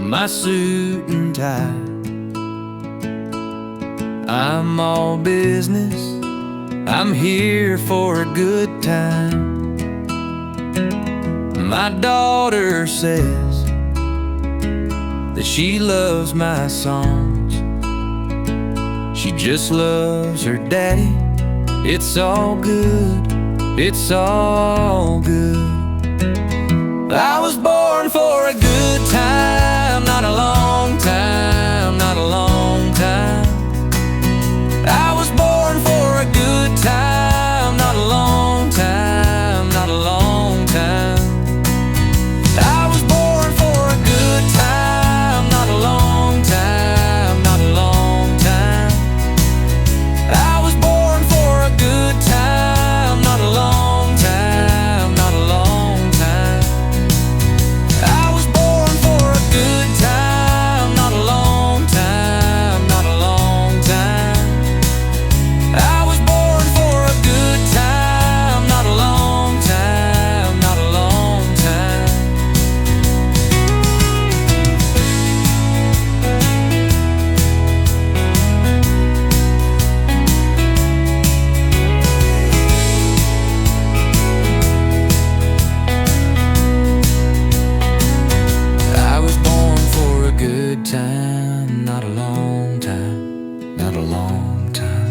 my suit and tie. I'm all business, I'm here for a good time. My daughter says that she loves my songs. She just loves her daddy. It's all good, it's all good. I was born for a good time, not a long time, not a long time. I was born for a good time, not a long time, not a long time. I was born for a good time, not a long time, not a long time. I was born for a good time, not a long time, not a long time. I was born for a good time, not a long time, not a long time. I was born for a good time, not a long time, not a long time. I was born for a good time, not a long time, not a long time.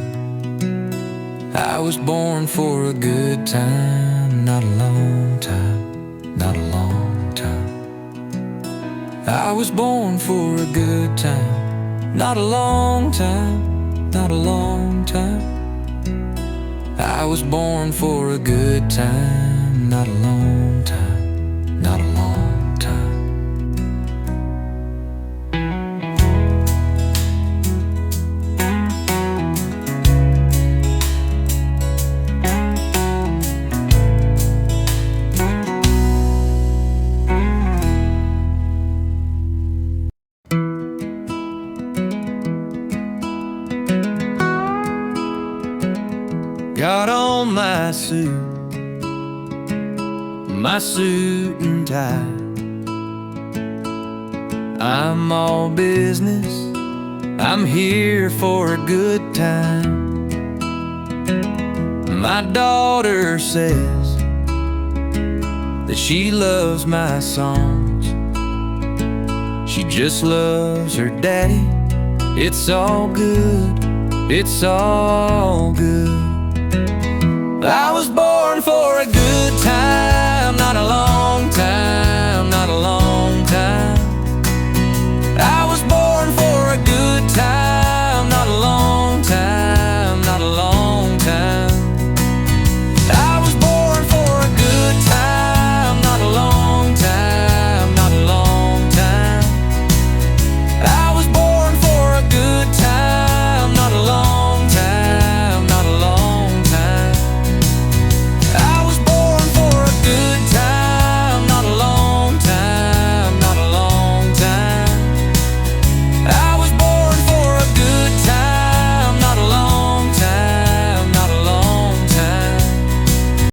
I was born for a good time, not a long time, not a long time. I was born for a good time, not a long time, not a long time. I was born for a good time, not a long time, not a long time. Got on my suit and tie. I'm all business, I'm here for a good time. My daughter says that she loves my songs. She just loves her daddy. It's all good, it's all good. I was born for a good time.